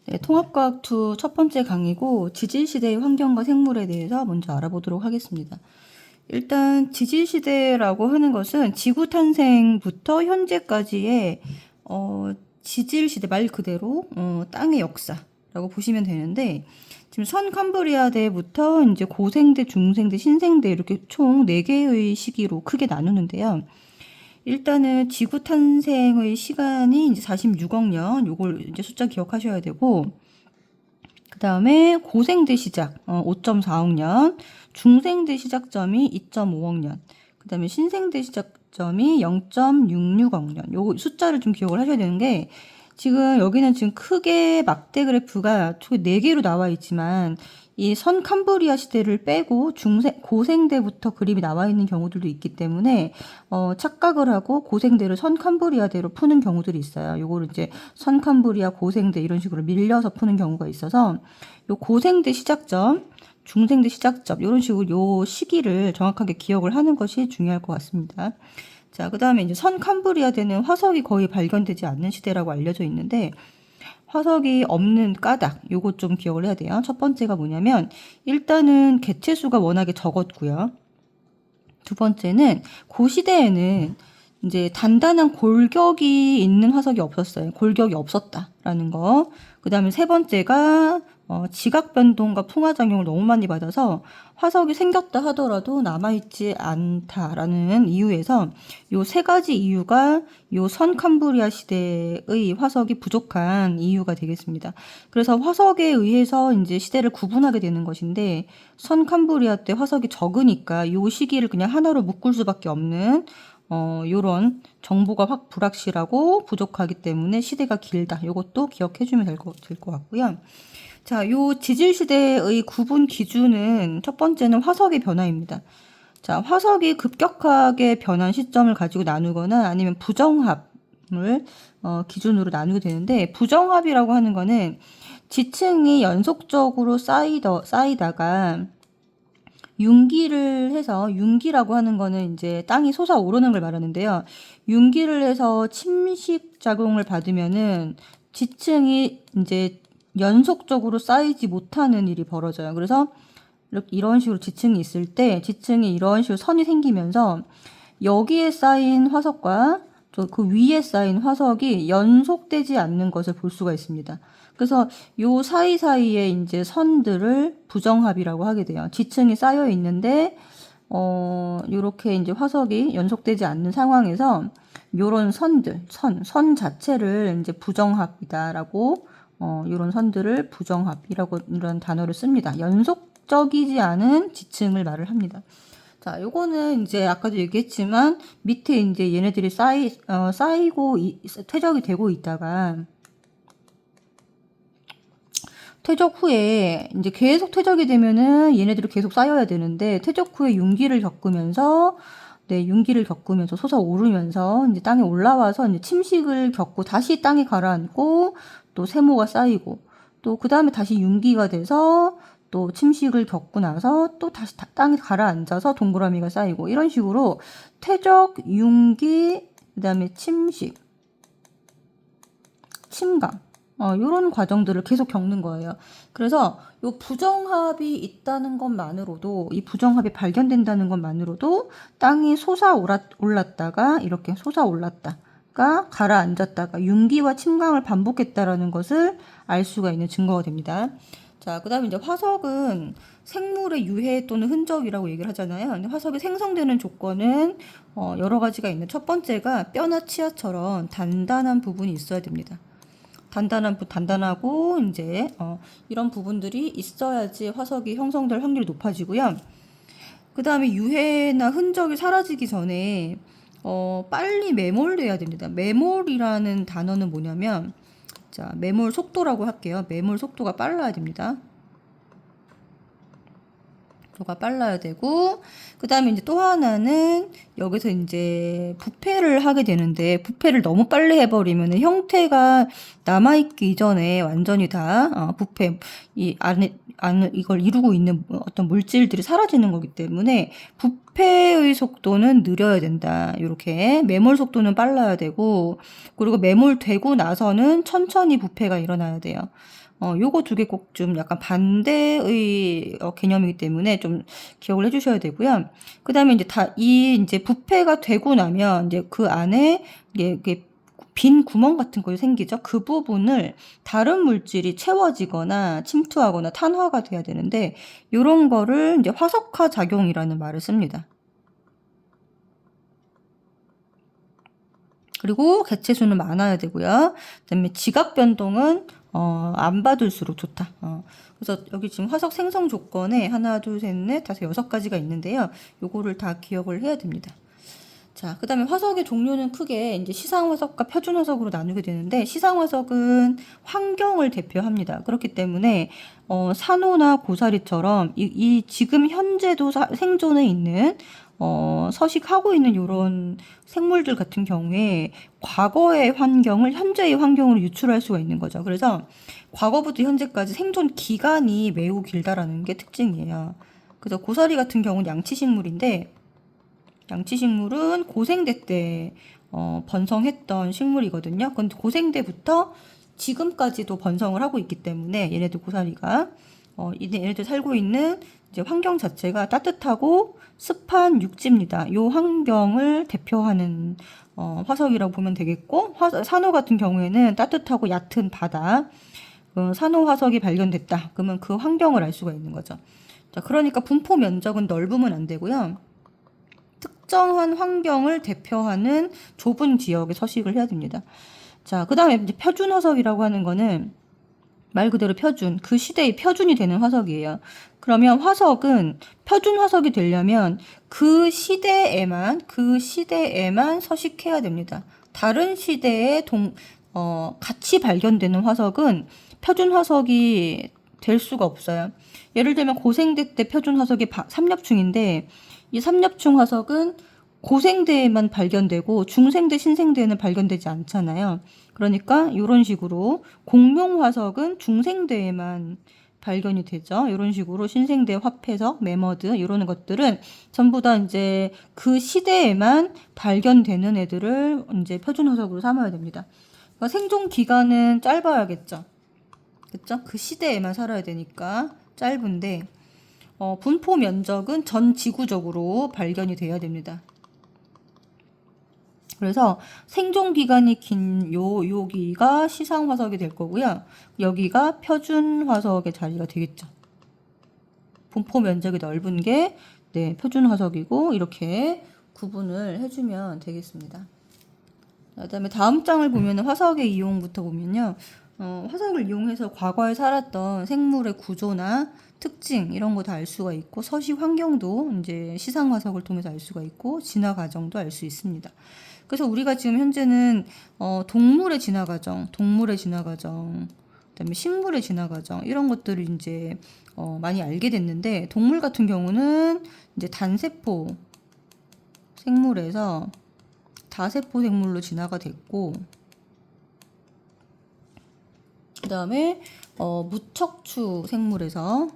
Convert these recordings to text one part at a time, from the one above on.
네, 통합과학 2 첫 번째 강의고 지질시대의 환경과 생물에 대해서 먼저 알아보도록 하겠습니다. 일단 지질시대라고 하는 것은 지구 탄생부터 현재까지의 지질시대 말 그대로 땅의 역사라고 보시면 되는데, 지금 선캄브리아대부터 이제 고생대, 중생대, 신생대 이렇게 총 4개의 시기로 크게 나누는데요. 일단은 지구 탄생의 시간이 이제 46억 년, 요걸 이제 숫자 기억하셔야 되고, 그 다음에 고생대 시작 5.4억 년, 중생대 시작점이 2.5억 년, 그 다음에 신생대 시작점이 0.66억 년. 요 숫자를 좀 기억을 하셔야 되는 게, 지금 여기는 지금 크게 막대 그래프가 총 4개로 나와 있지만, 이 선캄브리아 시대를 빼고 고생대부터 그림이 나와 있는 경우들도 있기 때문에 착각을 하고 고생대를 선캄브리아대로 푸는 경우들이 있어요. 요거를 이제 선캄브리아, 고생대 이런 식으로 밀려서 푸는 경우가 있어서, 요 고생대 시작점, 중생대 시작점 이런 식으로 요 시기를 정확하게 기억을 하는 것이 중요할 것 같습니다. 자, 그 다음에 이제 선캄브리아대는 화석이 거의 발견되지 않는 시대라고 알려져 있는데, 화석이 없는 까닭, 요거 좀 기억을 해야 돼요. 첫 번째가 뭐냐면, 일단은 개체수가 워낙에 적었고요. 두 번째는 그 시대에는 이제 단단한 골격이 있는 화석이 없었어요. 골격이 없었다라는 거. 그 다음에 세 번째가 지각 변동과 풍화 작용을 너무 많이 받아서 화석이 생겼다 하더라도 남아있지 않다라는 이유에서 요 세 가지 이유가 요 선캄브리아 시대의 화석이 부족한 이유가 되겠습니다. 그래서 화석에 의해서 이제 시대를 구분하게 되는 것인데, 선캄브리아 때 화석이 적으니까 요 시기를 그냥 하나로 묶을 수밖에 없는 요런 정보가 확 불확실하고 부족하기 때문에 시대가 길다. 요것도 기억해 주면 될 것 같고요. 자, 요 지질시대의 구분 기준은 첫 번째는 화석의 변화입니다. 자, 화석이 급격하게 변한 시점을 가지고 나누거나 아니면 부정합을 기준으로 나누게 되는데, 부정합이라고 하는 거는 지층이 연속적으로 쌓이다가 융기를 해서, 융기라고 하는 거는 이제 땅이 솟아오르는 걸 말하는데요. 융기를 해서 침식 작용을 받으면은 지층이 이제 연속적으로 쌓이지 못하는 일이 벌어져요. 그래서 이런 식으로 지층이 있을 때, 지층에 이런 식으로 선이 생기면서 여기에 쌓인 화석과 그 위에 쌓인 화석이 연속되지 않는 것을 볼 수가 있습니다. 그래서 요 사이사이에 이제 선들을 부정합이라고 하게 돼요. 지층이 쌓여 있는데 요렇게 이제 화석이 연속되지 않는 상황에서 요런 선들, 선 자체를 이제 부정합이다라고, 요런 선들을 부정합이라고 이런 단어를 씁니다. 연속적이지 않은 지층을 말을 합니다. 자, 요거는 이제 아까도 얘기했지만 밑에 이제 얘네들이 쌓이고 퇴적이 되고 있다가 퇴적 후에 이제 계속 퇴적이 되면은 얘네들이 계속 쌓여야 되는데, 퇴적 후에 융기를 겪으면서 솟아오르면서 이제 땅에 올라와서 이제 침식을 겪고 다시 땅에 가라앉고 또 세모가 쌓이고 또 그 다음에 다시 융기가 돼서 또 침식을 겪고 나서 또 다시 땅에 가라앉아서 동그라미가 쌓이고, 이런 식으로 퇴적, 융기, 그 다음에 침식, 침강, 이런 과정들을 계속 겪는 거예요. 그래서 요 부정합이 있다는 것만으로도, 이 부정합이 발견된다는 것만으로도 땅이 솟아올랐다가 이렇게 솟아올랐다가 가라앉았다가 융기와 침강을 반복했다라는 것을 알 수가 있는 증거가 됩니다. 자, 그 다음에 이제 화석은 생물의 유해 또는 흔적이라고 얘기를 하잖아요. 근데 화석이 생성되는 조건은 여러 가지가 있는, 첫 번째가 뼈나 치아처럼 단단한 부분이 있어야 됩니다. 단단하고 이제 이런 부분들이 있어야지 화석이 형성될 확률이 높아지고요. 그 다음에 유해나 흔적이 사라지기 전에 빨리 매몰돼야 됩니다. 매몰이라는 단어는 뭐냐면, 자, 매몰 속도라고 할게요. 매몰 속도가 빨라야 됩니다. 속도가 빨라야 되고, 그 다음에 이제 또 하나는 여기서 이제 부패를 하게 되는데, 부패를 너무 빨리 해버리면 형태가 남아있기 이전에 완전히 다 부패, 이 안에 이걸 이루고 있는 어떤 물질들이 사라지는 거기 때문에 부패의 속도는 느려야 된다. 이렇게 매몰 속도는 빨라야 되고, 그리고 매몰되고 나서는 천천히 부패가 일어나야 돼요. 요거 두 개 꼭 좀 약간 반대의 개념이기 때문에 좀 기억을 해주셔야 되고요. 그 다음에 이제 이제 부패가 되고 나면 이제 그 안에 이게 빈 구멍 같은 거 생기죠. 그 부분을 다른 물질이 채워지거나 침투하거나 탄화가 돼야 되는데, 요런 거를 이제 화석화 작용이라는 말을 씁니다. 그리고 개체수는 많아야 되고요. 그다음에 지각 변동은 안 받을수록 좋다. 그래서 여기 지금 화석 생성 조건에 하나, 둘, 셋, 넷, 다섯, 6가지가 있는데요. 요거를 다 기억을 해야 됩니다. 자, 그 다음에 화석의 종류는 크게 이제 시상화석과 표준화석으로 나누게 되는데, 시상화석은 환경을 대표합니다. 그렇기 때문에 산호나 고사리처럼 이 지금 현재도 생존해 있는 서식하고 있는 이런 생물들 같은 경우에 과거의 환경을 현재의 환경으로 유출할 수가 있는 거죠. 그래서 과거부터 현재까지 생존 기간이 매우 길다라는 게 특징이에요. 그래서 고사리 같은 경우는 양치식물인데, 양치식물은 고생대 때 번성했던 식물이거든요. 근데 고생대부터 지금까지도 번성을 하고 있기 때문에 얘네들 고사리가 얘네들 살고 있는 이제 환경 자체가 따뜻하고 습한 육지입니다. 요 환경을 대표하는 화석이라고 보면 되겠고, 산호 같은 경우에는 따뜻하고 얕은 바다, 산호 화석이 발견됐다. 그러면 그 환경을 알 수가 있는 거죠. 자, 그러니까 분포 면적은 넓으면 안 되고요. 특정한 환경을 대표하는 좁은 지역에 서식을 해야 됩니다. 자, 그 다음에 이제 표준 화석이라고 하는 거는 말 그대로 표준, 그 시대의 표준이 되는 화석이에요. 그러면 화석은 표준 화석이 되려면 그 시대에만 서식해야 됩니다. 다른 시대에 같이 발견되는 화석은 표준 화석이 될 수가 없어요. 예를 들면 고생대 때 표준 화석이 삼엽충인데, 이 삼엽충 화석은 고생대에만 발견되고 중생대, 신생대에는 발견되지 않잖아요. 그러니까 이런 식으로 공룡 화석은 중생대에만 발견이 되죠. 이런 식으로 신생대, 화폐석, 매머드 이런 것들은 전부 다 이제 그 시대에만 발견되는 애들을 이제 표준 화석으로 삼아야 됩니다. 그러니까 생존 기간은 짧아야겠죠. 그렇죠? 그 시대에만 살아야 되니까 짧은데, 분포 면적은 전 지구적으로 발견이 돼야 됩니다. 그래서 생존 기간이 긴 여기가 시상 화석이 될 거고요. 여기가 표준 화석의 자리가 되겠죠. 분포 면적이 넓은 게 표준 화석이고, 이렇게 구분을 해주면 되겠습니다. 그다음에 다음 장을 보면 화석의 이용부터 보면요. 화석을 이용해서 과거에 살았던 생물의 구조나 특징 이런 거 다 알 수가 있고, 서식 환경도 이제 시상 화석을 통해서 알 수가 있고, 진화 과정도 알 수 있습니다. 그래서 우리가 지금 현재는 동물의 진화 과정, 그다음에 식물의 진화 과정 이런 것들을 이제 많이 알게 됐는데, 동물 같은 경우는 이제 단세포 생물에서 다세포 생물로 진화가 됐고, 그 다음에 무척추 생물에서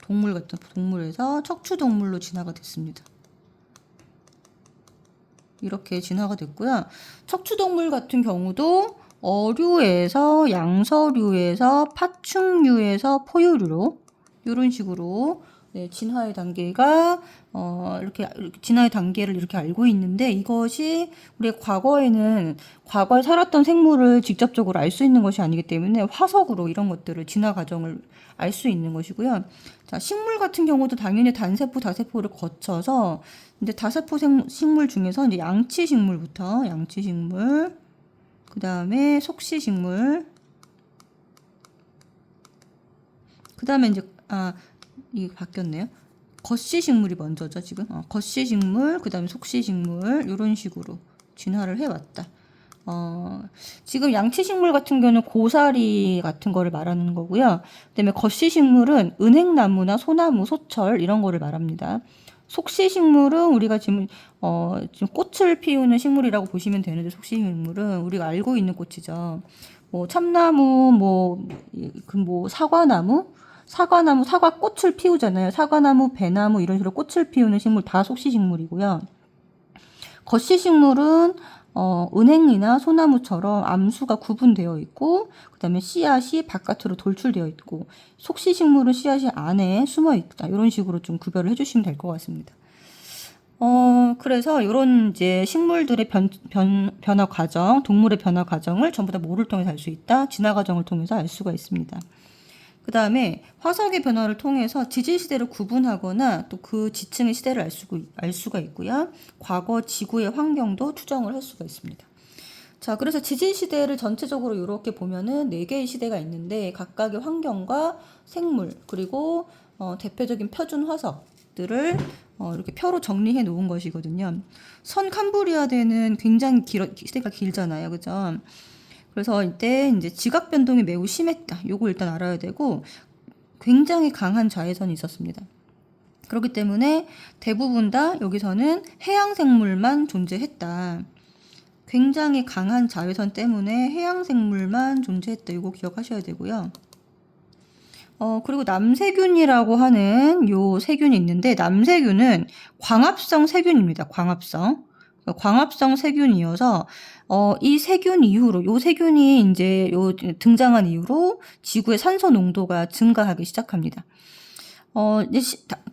동물 같은 동물에서 척추 동물로 진화가 됐습니다. 이렇게 진화가 됐고요. 척추 동물 같은 경우도 어류에서 양서류에서 파충류에서 포유류로 이런 식으로 진화의 단계가 이렇게 진화의 단계를 이렇게 알고 있는데, 이것이 우리 과거에 살았던 생물을 직접적으로 알 수 있는 것이 아니기 때문에 화석으로 이런 것들을 진화 과정을 알 수 있는 것이고요. 자, 식물 같은 경우도 당연히 단세포, 다세포를 거쳐서 이제 다세포 식물 중에서 이제 양치식물부터 양치식물, 그 다음에 속시식물, 그 다음에 이제 이게 바뀌었네요. 겉시식물이 먼저죠, 지금. 겉시식물, 그 다음에 속시식물, 이런 식으로 진화를 해왔다. 지금 양치식물 같은 경우는 고사리 같은 거를 말하는 거고요. 그 다음에 겉시식물은 은행나무나 소나무, 소철, 이런 거를 말합니다. 속시식물은 우리가 지금 꽃을 피우는 식물이라고 보시면 되는데, 속시식물은 우리가 알고 있는 꽃이죠. 뭐 참나무, 사과나무, 사과나무, 사과꽃을 피우잖아요. 사과나무, 배나무 이런 식으로 꽃을 피우는 식물 다 속시식물이고요. 겉시식물은 은행이나 소나무처럼 암수가 구분되어 있고, 그 다음에 씨앗이 바깥으로 돌출되어 있고, 속시식물은 씨앗이 안에 숨어 있다. 이런 식으로 좀 구별을 해주시면 될 것 같습니다. 그래서 이런 이제 식물들의 변화 과정, 동물의 변화 과정을 전부 다 뭐를 통해서 알 수 있다? 진화 과정을 통해서 알 수가 있습니다. 그 다음에 화석의 변화를 통해서 지질 시대를 구분하거나 또 그 지층의 시대를 알 수가 있고요. 과거 지구의 환경도 추정을 할 수가 있습니다. 자, 그래서 지질 시대를 전체적으로 이렇게 보면은 4개의 시대가 있는데 각각의 환경과 생물 그리고 대표적인 표준 화석들을 이렇게 표로 정리해 놓은 것이거든요. 선 캄브리아대는 굉장히 시대가 길잖아요. 그죠? 그래서 이때 이제 지각 변동이 매우 심했다. 요거 일단 알아야 되고 굉장히 강한 자외선이 있었습니다. 그렇기 때문에 대부분 다 여기서는 해양 생물만 존재했다. 굉장히 강한 자외선 때문에 해양 생물만 존재했다. 이거 기억하셔야 되고요. 그리고 남세균이라고 하는 요 세균이 있는데 남세균은 광합성 세균입니다. 광합성 세균이어서 이 세균 이후로 요 세균이 이제 요 등장한 이후로 지구의 산소 농도가 증가하기 시작합니다.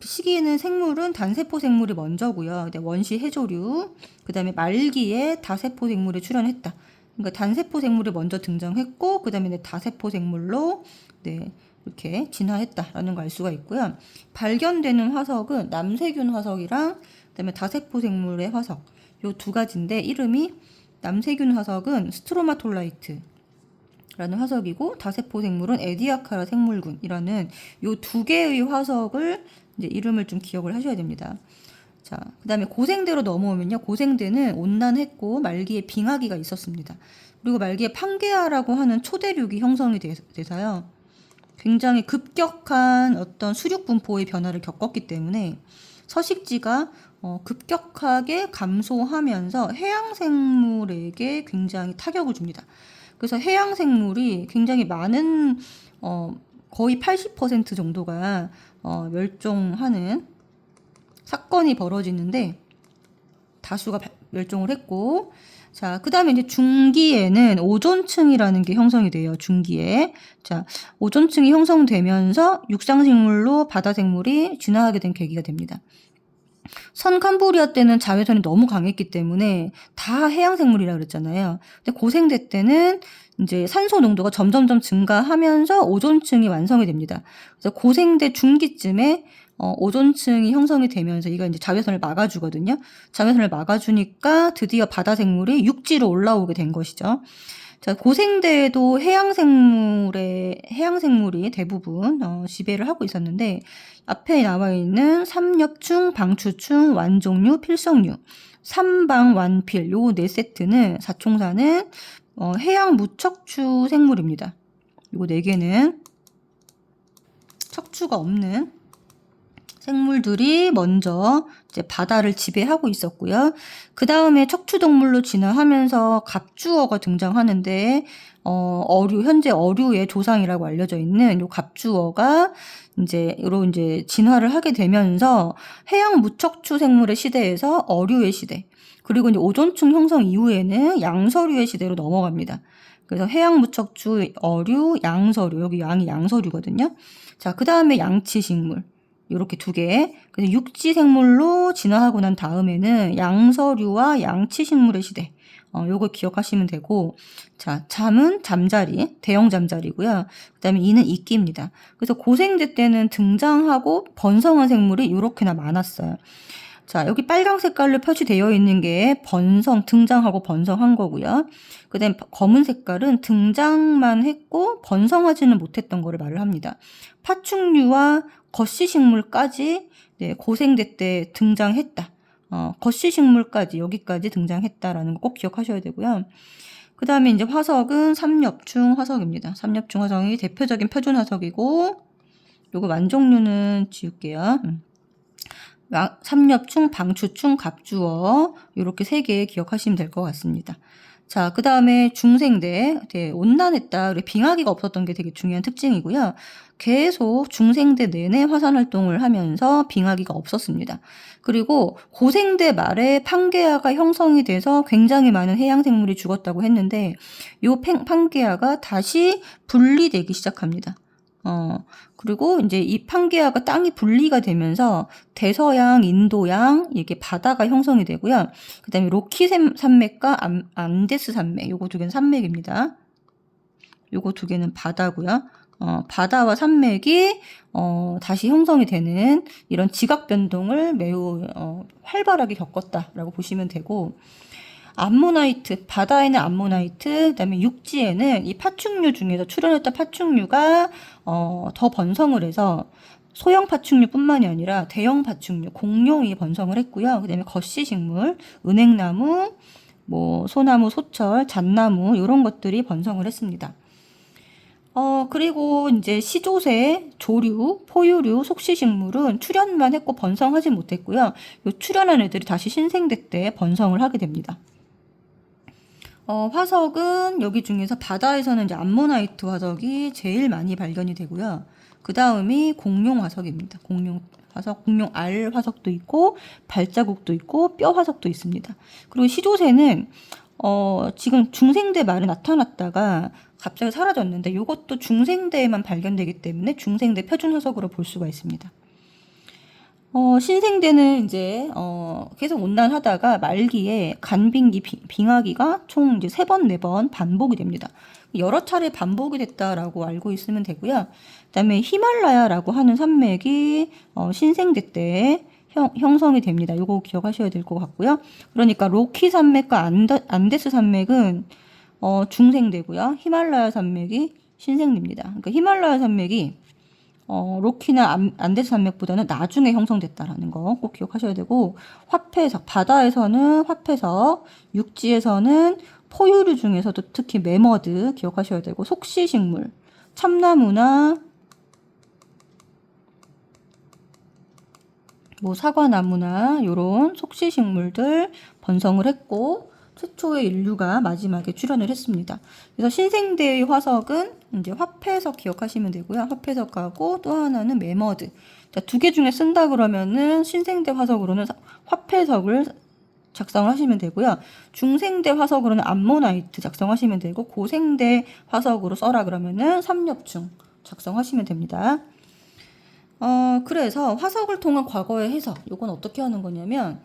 시기에는 생물은 단세포 생물이 먼저고요. 원시 해조류, 그 다음에 말기에 다세포 생물이 출현했다. 그러니까 단세포 생물이 먼저 등장했고, 그 다음에 다세포 생물로 이렇게 진화했다라는 걸 알 수가 있고요. 발견되는 화석은 남세균 화석이랑 그다음에 다세포 생물의 화석 요 두 가지인데 이름이 남세균 화석은 스트로마톨라이트라는 화석이고 다세포 생물은 에디아카라 생물군이라는 요 두 개의 화석을 이제 이름을 좀 기억을 하셔야 됩니다. 자, 그다음에 고생대로 넘어오면요. 고생대는 온난했고 말기에 빙하기가 있었습니다. 그리고 말기에 판게아라고 하는 초대륙이 형성이 돼서요. 굉장히 급격한 어떤 수륙 분포의 변화를 겪었기 때문에 서식지가 급격하게 감소하면서 해양 생물에게 굉장히 타격을 줍니다. 그래서 해양 생물이 굉장히 많은 거의 80% 정도가 멸종하는 사건이 벌어지는데 다수가 멸종을 했고, 자, 그 다음에 이제 중기에는 오존층이라는 게 형성이 돼요. 중기에. 자, 오존층이 형성되면서 육상식물로 바다생물이 진화하게 된 계기가 됩니다. 선 캄보리아 때는 자외선이 너무 강했기 때문에 다 해양생물이라 그랬잖아요. 근데 고생대 때는 이제 산소 농도가 점점점 증가하면서 오존층이 완성이 됩니다. 그래서 고생대 중기쯤에 오존층이 형성이 되면서 이가 이제 자외선을 막아주거든요. 자외선을 막아주니까 드디어 바다 생물이 육지로 올라오게 된 것이죠. 자, 고생대에도 해양생물이 대부분 지배를 하고 있었는데 앞에 나와 있는 삼엽충, 방추충, 완종류, 필성류, 삼방완필 요 네 세트는 사총사는 해양 무척추 생물입니다. 요거 네 개는 척추가 없는 생물들이 먼저 이제 바다를 지배하고 있었고요. 그 다음에 척추동물로 진화하면서 갑주어가 등장하는데, 현재 어류의 조상이라고 알려져 있는 요 갑주어가 이제 진화를 하게 되면서 해양 무척추 생물의 시대에서 어류의 시대, 그리고 이제 오존층 형성 이후에는 양서류의 시대로 넘어갑니다. 그래서 해양 무척추, 어류, 양서류, 여기 양이 양서류거든요. 자, 그 다음에 양치식물. 요렇게 두 개. 그래서 육지 생물로 진화하고 난 다음에는 양서류와 양치식물의 시대. 요거 기억하시면 되고. 자, 잠은 잠자리, 대형 잠자리고요. 그 다음에 이는 이끼입니다. 그래서 고생대 때는 등장하고 번성한 생물이 요렇게나 많았어요. 자, 여기 빨강 색깔로 표시되어 있는 게 등장하고 번성한 거고요. 그 다음에 검은 색깔은 등장만 했고 번성하지는 못했던 거를 말을 합니다. 파충류와 겉시식물까지 고생대 때 등장했다. 겉시식물까지 여기까지 등장했다라는 거 꼭 기억하셔야 되고요. 그 다음에 이제 화석은 삼엽충 화석입니다. 삼엽충 화석이 대표적인 표준 화석이고, 요거 완종류는 지울게요. 삼엽충, 방추충, 갑주어 이렇게 세 개 기억하시면 될 것 같습니다. 자, 그 다음에 중생대, 되게 온난했다. 그리고 빙하기가 없었던 게 되게 중요한 특징이고요. 계속 중생대 내내 화산 활동을 하면서 빙하기가 없었습니다. 그리고 고생대 말에 판게아가 형성이 돼서 굉장히 많은 해양 생물이 죽었다고 했는데 요 판게아가 다시 분리되기 시작합니다. 그리고 이제 이 판게아가 땅이 분리가 되면서 대서양, 인도양 이게 바다가 형성이 되고요. 그다음에 로키 산맥과 안데스 산맥 요거 두 개는 산맥입니다. 요거 두 개는 바다고요. 바다와 산맥이 다시 형성이 되는 이런 지각 변동을 매우 활발하게 겪었다라고 보시면 되고 암모나이트, 바다에는 암모나이트, 그다음에 육지에는 이 파충류 중에서 출현했던 파충류가 더 번성을 해서 소형 파충류뿐만이 아니라 대형 파충류, 공룡이 번성을 했고요. 그다음에 거시식물, 은행나무, 뭐 소나무, 소철, 잣나무 이런 것들이 번성을 했습니다. 그리고 이제 시조새, 조류, 포유류, 속시식물은 출현만 했고 번성하지 못했고요. 요 출현한 애들이 다시 신생대 때 번성을 하게 됩니다. 화석은 여기 중에서 바다에서는 이제 암모나이트 화석이 제일 많이 발견이 되고요. 그 다음이 공룡 화석입니다. 공룡 화석, 공룡 알 화석도 있고 발자국도 있고 뼈 화석도 있습니다. 그리고 시조새는 지금 중생대 말에 나타났다가 갑자기 사라졌는데 이것도 중생대에만 발견되기 때문에 중생대 표준 화석으로 볼 수가 있습니다. 신생대는 이제 계속 온난하다가 말기에 간빙기 빙하기가 총 이제 3번, 4번 반복이 됩니다. 여러 차례 반복이 됐다라고 알고 있으면 되고요. 그다음에 히말라야라고 하는 산맥이 신생대 때 형성이 됩니다. 이거 기억하셔야 될 것 같고요. 그러니까 로키 산맥과 안데스 산맥은 중생대고요. 히말라야 산맥이 신생대입니다. 그러니까 히말라야 산맥이 로키나 안데스 산맥보다는 나중에 형성됐다라는 거 꼭 기억하셔야 되고 화폐석, 바다에서는 화폐석, 육지에서는 포유류 중에서도 특히 매머드 기억하셔야 되고 속시식물, 참나무나 뭐 사과나무나 요런 속시식물들 번성을 했고 최초의 인류가 마지막에 출현을 했습니다. 그래서 신생대의 화석은 이제 화폐석 기억하시면 되고요. 화폐석하고 또 하나는 매머드. 자, 2개 중에 쓴다 그러면은 신생대 화석으로는 화폐석을 작성을 하시면 되고요. 중생대 화석으로는 암모나이트 작성하시면 되고 고생대 화석으로 써라 그러면은 삼엽충 작성하시면 됩니다. 그래서 화석을 통한 과거의 해석, 요건 어떻게 하는 거냐면,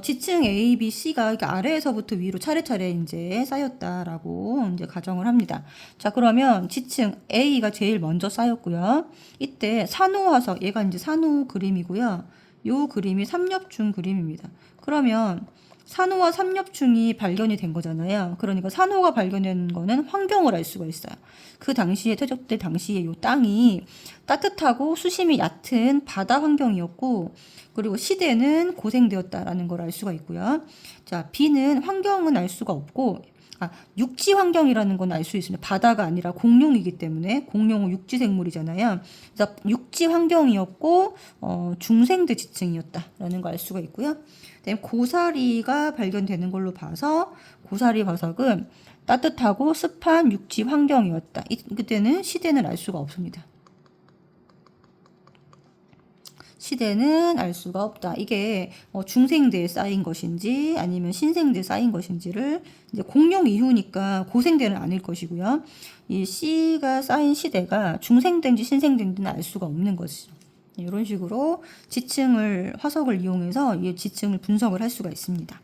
지층 A, B, C가 아래에서부터 위로 차례차례 이제 쌓였다라고 이제 가정을 합니다. 자, 그러면 지층 A가 제일 먼저 쌓였고요. 이때 산호 화석, 얘가 이제 산호 그림이고요. 요 그림이 삼엽충 그림입니다. 그러면 산호와 삼엽충이 발견이 된 거잖아요. 그러니까 산호가 발견된 거는 환경을 알 수가 있어요. 그 당시에 퇴적될 당시에 요 땅이 따뜻하고 수심이 얕은 바다 환경이었고 그리고 시대는 고생되었다라는 걸 알 수가 있고요. 자, B는 환경은 알 수가 없고 육지 환경이라는 건 알 수 있습니다. 바다가 아니라 공룡이기 때문에 공룡은 육지 생물이잖아요. 그래서 육지 환경이었고 중생대 지층이었다라는 걸 알 수가 있고요. 그다음에 고사리가 발견되는 걸로 봐서 고사리 화석은 따뜻하고 습한 육지 환경이었다. 그때는 시대는 알 수가 없습니다. 시대는 알 수가 없다. 이게 중생대에 쌓인 것인지 아니면 신생대에 쌓인 것인지를 이제 공룡 이후니까 고생대는 아닐 것이고요. 이 C가 쌓인 시대가 중생대인지 신생대인지는 알 수가 없는 것이죠. 이런 식으로 지층을 화석을 이용해서 이 지층을 분석을 할 수가 있습니다.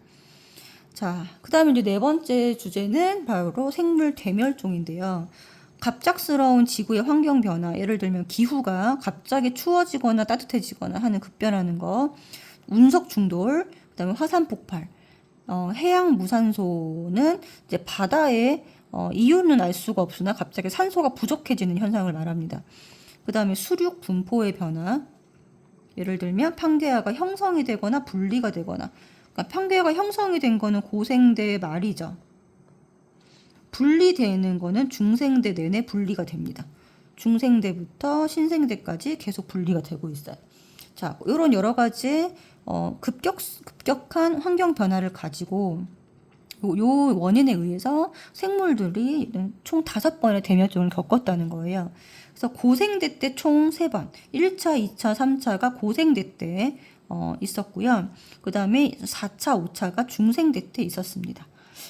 자, 그다음에 이제 4번째 주제는 바로 생물 대멸종인데요. 갑작스러운 지구의 환경 변화, 예를 들면 기후가 갑자기 추워지거나 따뜻해지거나 하는 급변하는 거, 운석 충돌, 그다음에 화산 폭발, 해양 무산소는 이제 바다에 이유는 알 수가 없으나 갑자기 산소가 부족해지는 현상을 말합니다. 그 다음에 수륙 분포의 변화, 예를 들면 판게아가 형성이 되거나 분리가 되거나, 그러니까 판게아가 형성이 된 거는 고생대 말이죠. 분리되는 거는 중생대 내내 분리가 됩니다. 중생대부터 신생대까지 계속 분리가 되고 있어요. 자, 이런 여러 가지 급격한 환경 변화를 가지고 요 원인에 의해서 생물들이 총 5번의 대멸종을 겪었다는 거예요. 그래서 고생대 때 총 3번, 1차, 2차, 3차가 고생대 때 있었고요. 그 다음에 4차, 5차가 중생대 때 있었습니다.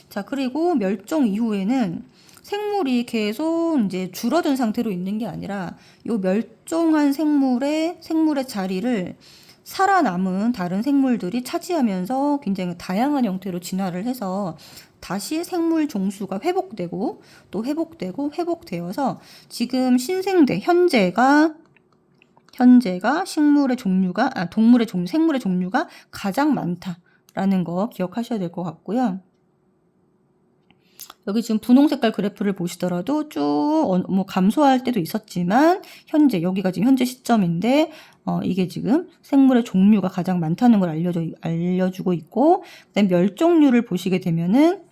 자, 그리고 멸종 이후에는 생물이 계속 이제 줄어든 상태로 있는 게 아니라 요 멸종한 생물의 자리를 살아남은 다른 생물들이 차지하면서 굉장히 다양한 형태로 진화를 해서 다시 생물 종수가 회복되고 또 회복되어서 지금 신생대 현재가 식물의 종류가 생물의 종류가 가장 많다라는 거 기억하셔야 될 것 같고요. 여기 지금 분홍 색깔 그래프를 보시더라도 쭉 뭐 감소할 때도 있었지만 여기가 지금 현재 시점인데 이게 지금 생물의 종류가 가장 많다는 걸 알려주고 있고, 그다음에 멸종률을 보시게 되면은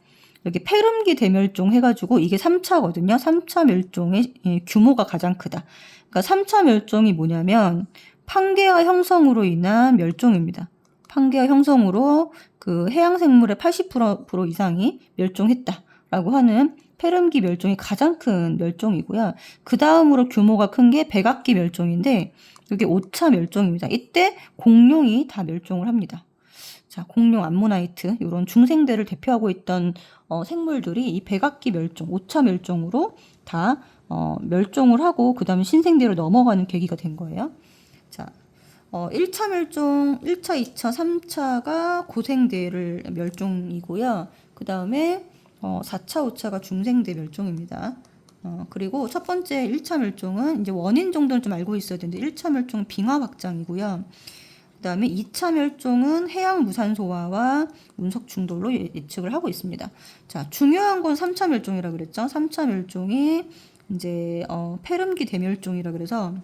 여기 페름기 대멸종 해가지고 이게 3차거든요. 3차 멸종의 규모가 가장 크다. 그러니까 3차 멸종이 뭐냐면 판게아 형성으로 인한 멸종입니다. 판게아 형성으로 그 해양 생물의 80% 이상이 멸종했다 라고 하는 페름기 멸종이 가장 큰 멸종이고요. 그 다음으로 규모가 큰 게 백악기 멸종인데 이게 5차 멸종입니다. 이때 공룡이 다 멸종을 합니다. 자, 공룡, 암모나이트 이런 중생대를 대표하고 있던 생물들이 이 백악기 멸종, 5차 멸종으로 다 멸종을 하고 그 다음에 신생대로 넘어가는 계기가 된 거예요. 자, 1차 멸종, 1차, 2차, 3차가 고생대를 멸종이고요. 그 다음에 4차, 5차가 중생대 멸종입니다. 그리고 첫 번째 1차 멸종은 이제 원인 정도는 좀 알고 있어야 되는데 1차 멸종은 빙하 확장이고요. 그 다음에 2차 멸종은 해양 무산 소화와 운석 충돌로 예측을 하고 있습니다. 자, 중요한 건 3차 멸종이라 그랬죠. 3차 멸종이 이제 페름기 대멸종이라 그래서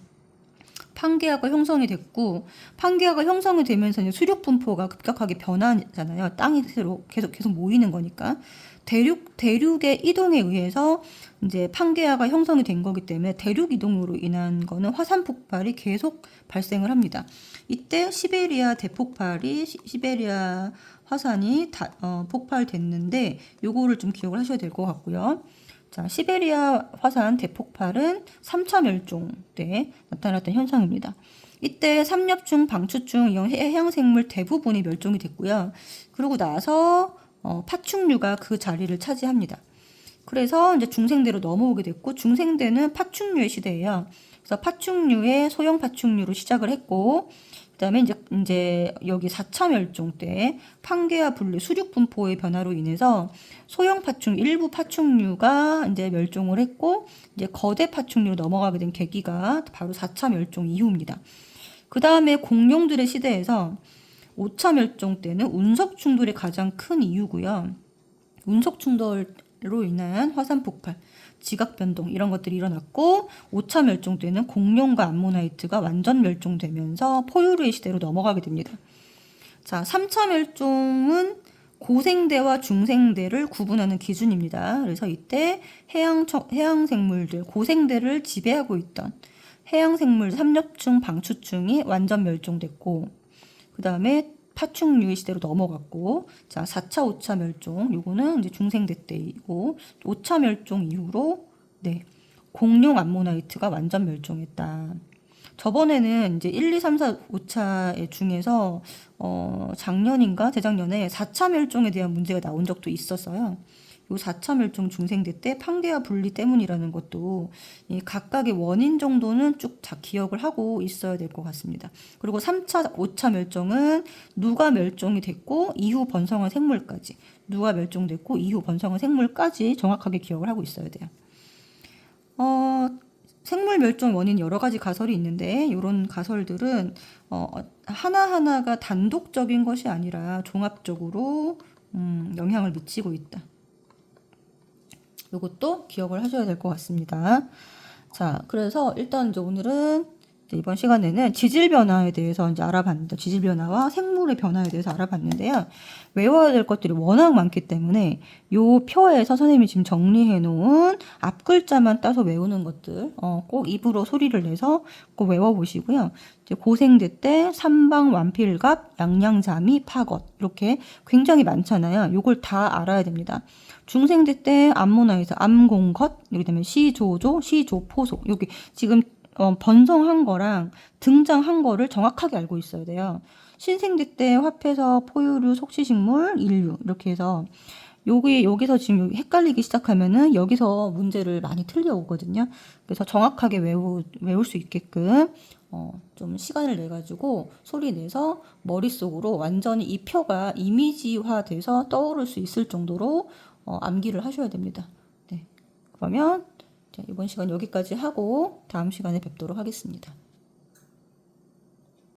판게아가 형성이 됐고, 판게아가 형성이 되면서 이제 수륙 분포가 급격하게 변하잖아요. 땅이 계속 모이는 거니까. 대륙의 이동에 의해서 이제 판게아가 형성이 된 거기 때문에 대륙 이동으로 인한 거는 화산 폭발이 계속 발생을 합니다. 이때 시베리아 대폭발이 시베리아 화산이 폭발됐는데 요거를 좀 기억을 하셔야 될 것 같고요. 자, 시베리아 화산 대폭발은 3차 멸종 때 나타났던 현상입니다. 이때 삼엽충, 방추충 이런 해양생물 대부분이 멸종이 됐고요. 그러고 나서 파충류가 그 자리를 차지합니다. 그래서 이제 중생대로 넘어오게 됐고, 중생대는 파충류의 시대예요. 그래서 파충류의 소형 파충류로 시작을 했고, 그다음에 이제 여기 4차 멸종 때 판게아 분류 수륙 분포의 변화로 인해서 소형 파충 일부 파충류가 이제 멸종을 했고, 이제 거대 파충류로 넘어가게 된 계기가 바로 4차 멸종 이후입니다. 그 다음에 공룡들의 시대에서 5차 멸종 때는 운석 충돌이 가장 큰 이유고요. 운석 충돌로 인한 화산 폭발, 지각 변동 이런 것들이 일어났고, 5차 멸종 때는 공룡과 암모나이트가 완전 멸종되면서 포유류의 시대로 넘어가게 됩니다. 자, 3차 멸종은 고생대와 중생대를 구분하는 기준입니다. 그래서 이때 해양 생물들, 고생대를 지배하고 있던 해양 생물 삼엽충, 방추충이 완전 멸종됐고, 그 다음에 파충류의 시대로 넘어갔고, 자, 4차, 5차 멸종, 요거는 이제 중생대 때이고, 5차 멸종 이후로, 공룡 암모나이트가 완전 멸종했다. 저번에는 이제 1, 2, 3, 4, 5차 중에서, 작년인가 재작년에 4차 멸종에 대한 문제가 나온 적도 있었어요. 요 4차 멸종 중생대 때 판게아 분리 때문이라는 것도 이 각각의 원인 정도는 쭉 기억을 하고 있어야 될 것 같습니다. 그리고 3차, 5차 멸종은 누가 멸종이 됐고 이후 번성한 생물까지, 누가 멸종됐고 이후 번성한 생물까지 정확하게 기억을 하고 있어야 돼요. 생물 멸종 원인 여러 가지 가설이 있는데 이런 가설들은 하나하나가 단독적인 것이 아니라 종합적으로 영향을 미치고 있다. 이것도 기억을 하셔야 될 것 같습니다. 자, 그래서 일단 이제 오늘은 이번 시간에는 지질 변화에 대해서 이제 알아봤는데, 지질 변화와 생물의 변화에 대해서 알아봤는데요. 외워야 될 것들이 워낙 많기 때문에 요 표에서 선생님이 지금 정리해 놓은 앞 글자만 따서 외우는 것들 꼭 입으로 소리를 내서 꼭 외워보시고요. 이제 고생대 때 삼방 완필갑 양양자미 파것 이렇게 굉장히 많잖아요. 요걸 다 알아야 됩니다. 중생대 때 암문화에서 암공것, 이렇게 되면 시조조, 시조포소, 여기 지금 번성한 거랑 등장한 거를 정확하게 알고 있어야 돼요. 신생대 때 화폐서, 포유류, 속시식물, 인류 이렇게 해서 여기서 지금 헷갈리기 시작하면은 여기서 문제를 많이 틀려오거든요. 그래서 정확하게 외울 수 있게끔 좀 시간을 내 가지고 소리 내서 머릿속으로 완전히 이 표가 이미지화 돼서 떠오를 수 있을 정도로 암기를 하셔야 됩니다. 네. 그러면 이번 시간 여기까지 하고 다음 시간에 뵙도록 하겠습니다.